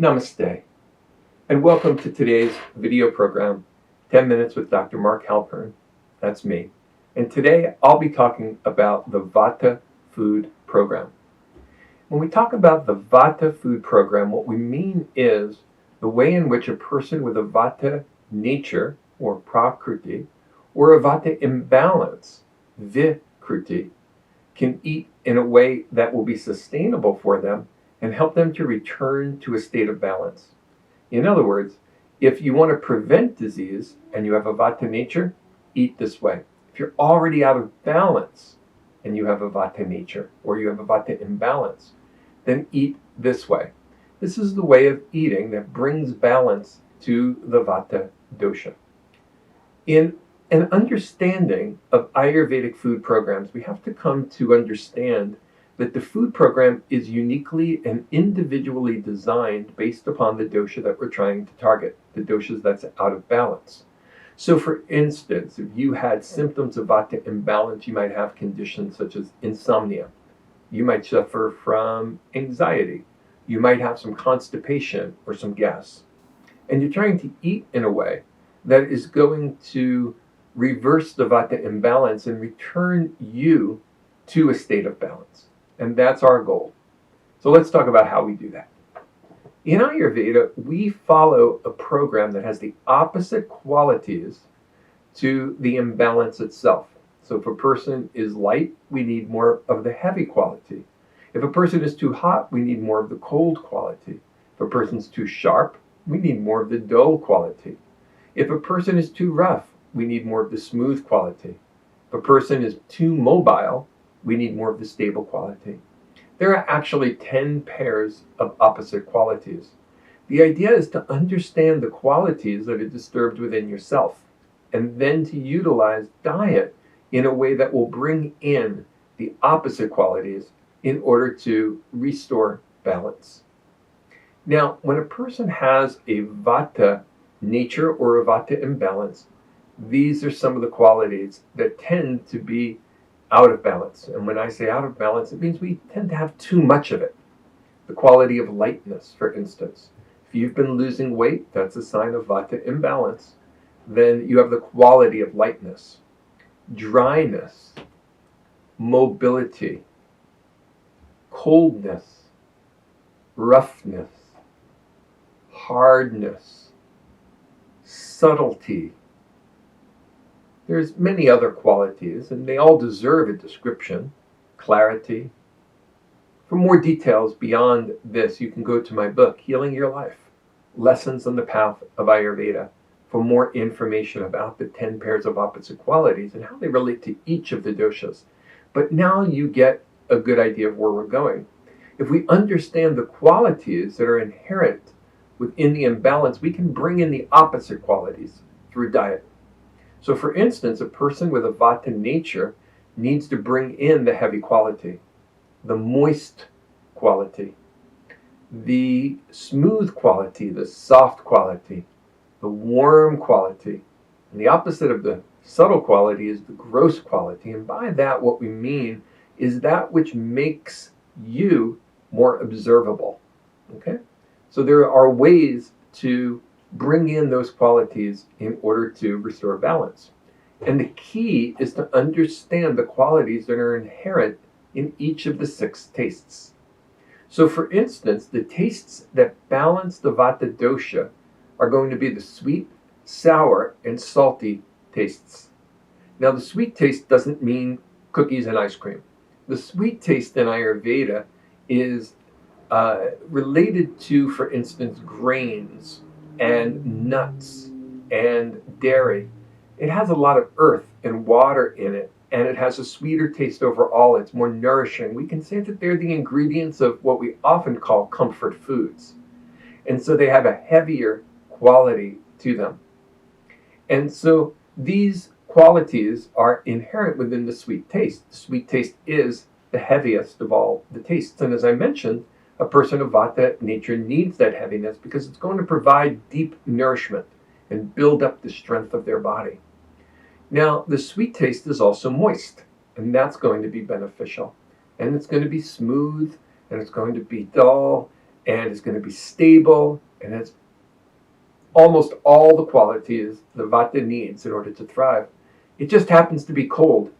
Namaste, and welcome to today's video program, 10 Minutes with Dr. Marc Halpern. That's me. And today I'll be talking about the Vata food program. When we talk about the Vata food program, what we mean is the way in which a person with a Vata nature, or Prakriti, or a Vata imbalance, Vikruti, can eat in a way that will be sustainable for them and help them to return to a state of balance. In other words, if you want to prevent disease and you have a Vata nature, eat this way. If you're already out of balance and you have a Vata nature or you have a Vata imbalance, then eat this way. This is the way of eating that brings balance to the Vata dosha. In an understanding of Ayurvedic food programs, we have to come to understand that the food program is uniquely and individually designed based upon the dosha that we're trying to target, the doshas that's out of balance. So for instance, if you had symptoms of Vata imbalance, you might have conditions such as insomnia. You might suffer from anxiety. You might have some constipation or some gas. And you're trying to eat in a way that is going to reverse the Vata imbalance and return you to a state of balance. And that's our goal. So let's talk about how we do that. In Ayurveda, we follow a program that has the opposite qualities to the imbalance itself. So if a person is light, we need more of the heavy quality. If a person is too hot, we need more of the cold quality. If a person's too sharp, we need more of the dull quality. If a person is too rough, we need more of the smooth quality. If a person is too mobile, we need more of the stable quality. There are actually 10 pairs of opposite qualities. The idea is to understand the qualities that are disturbed within yourself, and then to utilize diet in a way that will bring in the opposite qualities in order to restore balance. Now, when a person has a Vata nature or a Vata imbalance, these are some of the qualities that tend to be out of balance. And when I say out of balance, it means we tend to have too much of it. The quality of lightness, for instance. If you've been losing weight, that's a sign of Vata imbalance. Then you have the quality of lightness, dryness, mobility, coldness, roughness, hardness, subtlety. There's many other qualities, and they all deserve a description, clarity. For more details beyond this, you can go to my book, Healing Your Life, Lessons on the Path of Ayurveda, for more information about the 10 pairs of opposite qualities and how they relate to each of the doshas. But now you get a good idea of where we're going. If we understand the qualities that are inherent within the imbalance, we can bring in the opposite qualities through diet. So for instance, a person with a Vata nature needs to bring in the heavy quality, the moist quality, the smooth quality, the soft quality, the warm quality. And the opposite of the subtle quality is the gross quality. And by that, what we mean is that which makes you more observable. Okay? So there are ways to bring in those qualities in order to restore balance. And the key is to understand the qualities that are inherent in each of the 6 tastes. So for instance, the tastes that balance the Vata dosha are going to be the sweet, sour, and salty tastes. Now the sweet taste doesn't mean cookies and ice cream. The sweet taste in Ayurveda is related to, for instance, grains and nuts and dairy. It has a lot of earth and water in it, and it has a sweeter taste overall. It's more nourishing. We can say that they're the ingredients of what we often call comfort foods. And so they have a heavier quality to them. And so these qualities are inherent within the sweet taste. The sweet taste is the heaviest of all the tastes. And as I mentioned, a person of Vata nature needs that heaviness because it's going to provide deep nourishment and build up the strength of their body. Now, the sweet taste is also moist, and that's going to be beneficial. And it's going to be smooth, and it's going to be dull, and is going to be stable and has almost all the qualities the Vata needs in order to thrive. It just happens to be cold.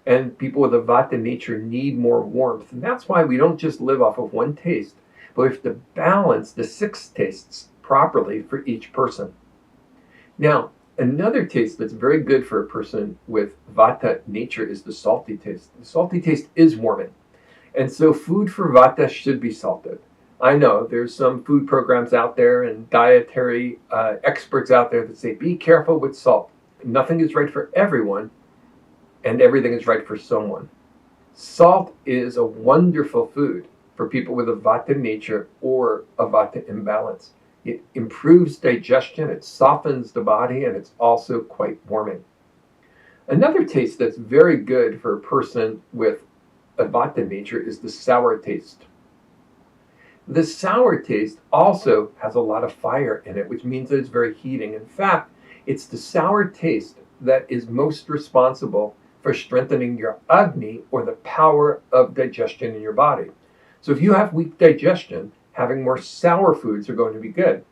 And people with a Vata nature need more warmth. And that's why we don't just live off of one taste, but we have to balance the 6 tastes properly for each person. Now, another taste that's very good for a person with Vata nature is the salty taste. The salty taste is warming. And so food for Vata should be salted. I know there's some food programs out there and dietary experts out there that say, be careful with salt. Nothing is right for everyone, and everything is right for someone. Salt is a wonderful food for people with a Vata nature or a Vata imbalance. It improves digestion, it softens the body, and it's also quite warming. Another taste that's very good for a person with a Vata nature is the sour taste. The sour taste also has a lot of fire in it, which means that it's very heating. In fact, it's the sour taste that is most responsible for strengthening your Agni, or the power of digestion in your body. So if you have weak digestion, having more sour foods are going to be good.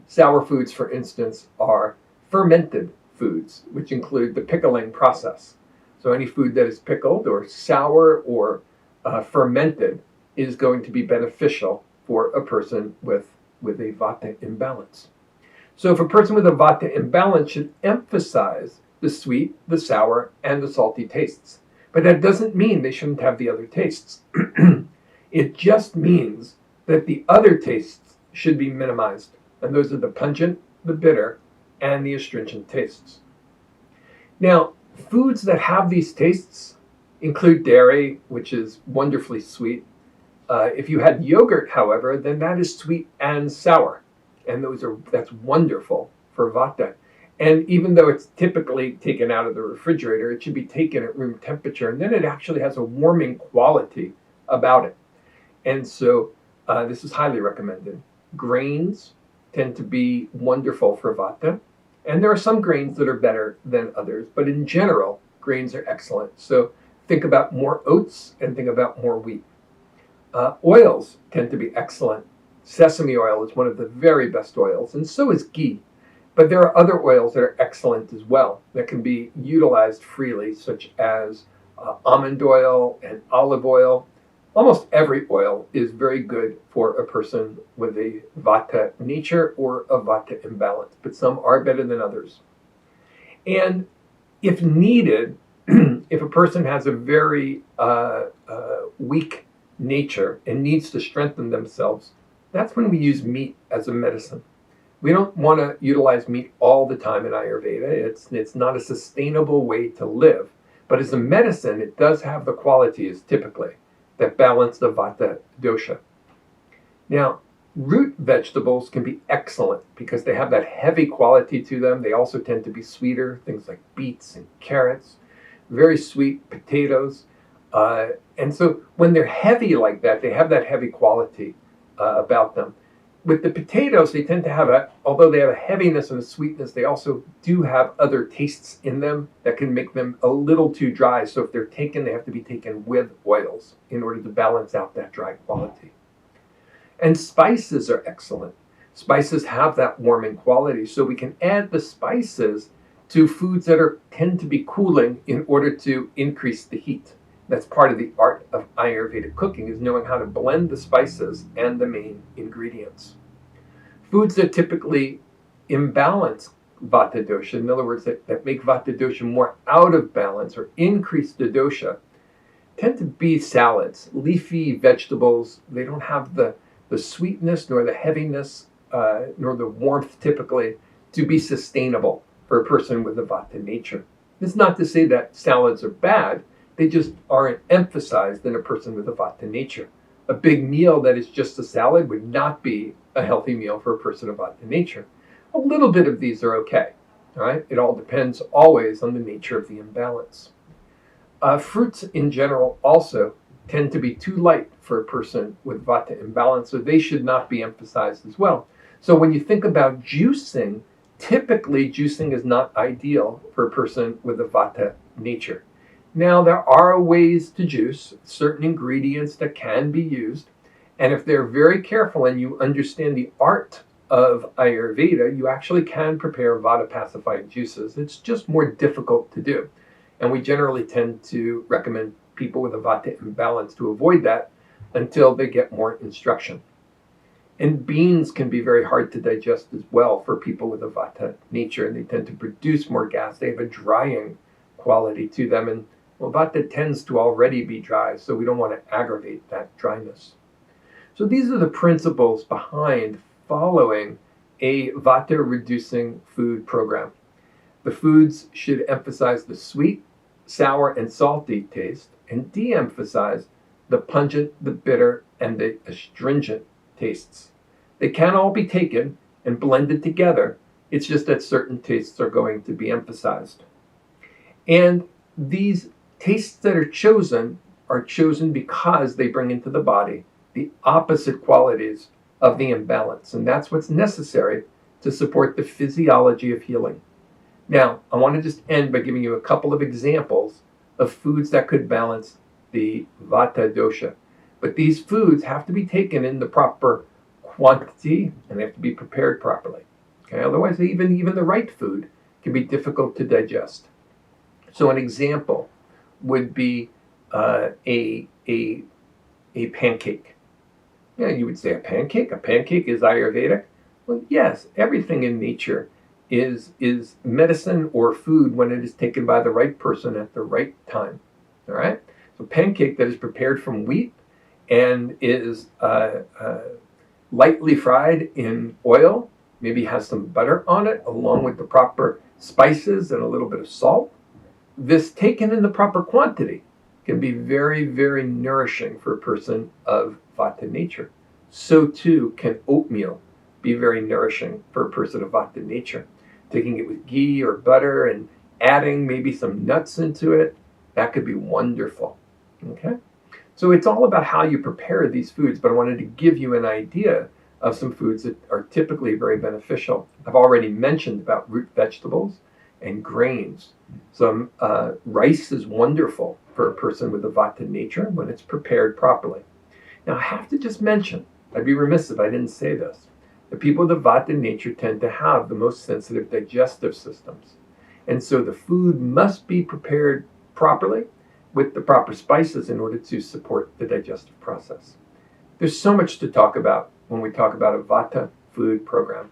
Sour foods, for instance, are fermented foods, which include the pickling process. So any food that is pickled or sour or fermented is going to be beneficial for a person with a Vata imbalance. So if a person with a Vata imbalance should emphasize the sweet, the sour, and the salty tastes. But that doesn't mean they shouldn't have the other tastes. It just means that the other tastes should be minimized. And those are the pungent, the bitter, and the astringent tastes. Now, foods that have these tastes include dairy, which is wonderfully sweet. If you had yogurt, however, then that is sweet and sour. And that's wonderful for Vata. And even though it's typically taken out of the refrigerator, it should be taken at room temperature. And then it actually has a warming quality about it. And so this is highly recommended. Grains tend to be wonderful for Vata. And there are some grains that are better than others. But in general, grains are excellent. So think about more oats and think about more wheat. Oils tend to be excellent. Sesame oil is one of the very best oils, and so is ghee. But there are other oils that are excellent as well that can be utilized freely, such as almond oil and olive oil. Almost every oil is very good for a person with a Vata nature or a Vata imbalance, but some are better than others. And if needed, if a person has a very weak nature and needs to strengthen themselves, that's when we use meat as a medicine. We don't want to utilize meat all the time in Ayurveda. It's not a sustainable way to live. But as a medicine, it does have the qualities, typically, that balance the Vata dosha. Now, root vegetables can be excellent because they have that heavy quality to them. They also tend to be sweeter, things like beets and carrots, very sweet potatoes. And so when they're heavy like that, they have that heavy quality about them. With the potatoes, they tend to have although they have a heaviness and a sweetness, they also do have other tastes in them that can make them a little too dry. So if they're taken, they have to be taken with oils in order to balance out that dry quality. And spices are excellent. Spices have that warming quality. So we can add the spices to foods that tend to be cooling in order to increase the heat. That's part of the art of Ayurvedic cooking, is knowing how to blend the spices and the main ingredients. Foods that typically imbalance Vata dosha, in other words, that make Vata dosha more out of balance or increase the dosha, tend to be salads, leafy vegetables. They don't have the sweetness nor the heaviness nor the warmth typically to be sustainable for a person with a Vata nature. It's not to say that salads are bad. They just aren't emphasized in a person with a Vata nature. A big meal that is just a salad would not be a healthy meal for a person of Vata nature. A little bit of these are okay. All right? It all depends always on the nature of the imbalance. Fruits in general also tend to be too light for a person with Vata imbalance, so they should not be emphasized as well. So when you think about juicing, typically juicing is not ideal for a person with a Vata nature. Now, there are ways to juice, certain ingredients that can be used, And if they're very careful and you understand the art of Ayurveda, you actually can prepare Vata pacifying juices. It's just more difficult to do. And we generally tend to recommend people with a Vata imbalance to avoid that until they get more instruction. And beans can be very hard to digest as well for people with a Vata nature, and they tend to produce more gas. They have a drying quality to them, and well, Vata tends to already be dry, so we don't want to aggravate that dryness. So these are the principles behind following a Vata-reducing food program. The foods should emphasize the sweet, sour, and salty taste, and de-emphasize the pungent, the bitter, and the astringent tastes. They can all be taken and blended together. It's just that certain tastes are going to be emphasized. And these tastes that are chosen because they bring into the body the opposite qualities of the imbalance. And that's what's necessary to support the physiology of healing. Now, I want to just end by giving you a couple of examples of foods that could balance the Vata dosha. But these foods have to be taken in the proper quantity, and they have to be prepared properly. Okay? Otherwise, even the right food can be difficult to digest. So an example would be a pancake. Yeah, you would say a pancake? A pancake is Ayurvedic? Well, yes, everything in nature is medicine or food when it is taken by the right person at the right time. All right? So pancake that is prepared from wheat and is lightly fried in oil, maybe has some butter on it, along with the proper spices and a little bit of salt. This taken in the proper quantity can be very, very nourishing for a person of Vata nature. So too can oatmeal be very nourishing for a person of Vata nature. Taking it with ghee or butter and adding maybe some nuts into it, that could be wonderful. Okay? So it's all about how you prepare these foods, but I wanted to give you an idea of some foods that are typically very beneficial. I've already mentioned about root vegetables and grains. So rice is wonderful for a person with a Vata nature when it's prepared properly. Now, I have to just mention, I'd be remiss if I didn't say this, the people with a Vata nature tend to have the most sensitive digestive systems. And so the food must be prepared properly with the proper spices in order to support the digestive process. There's so much to talk about when we talk about a Vata food program.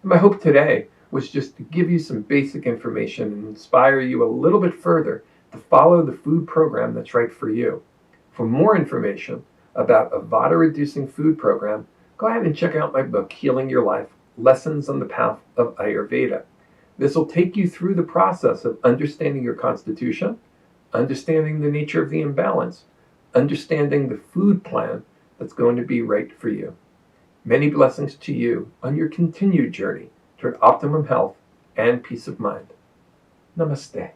And my hope today was just to give you some basic information and inspire you a little bit further to follow the food program that's right for you. For more information about a Vata-reducing food program, go ahead and check out my book, Healing Your Life, Lessons on the Path of Ayurveda. This will take you through the process of understanding your constitution, understanding the nature of the imbalance, understanding the food plan that's going to be right for you. Many blessings to you on your continued journey toward optimum health and peace of mind. Namaste.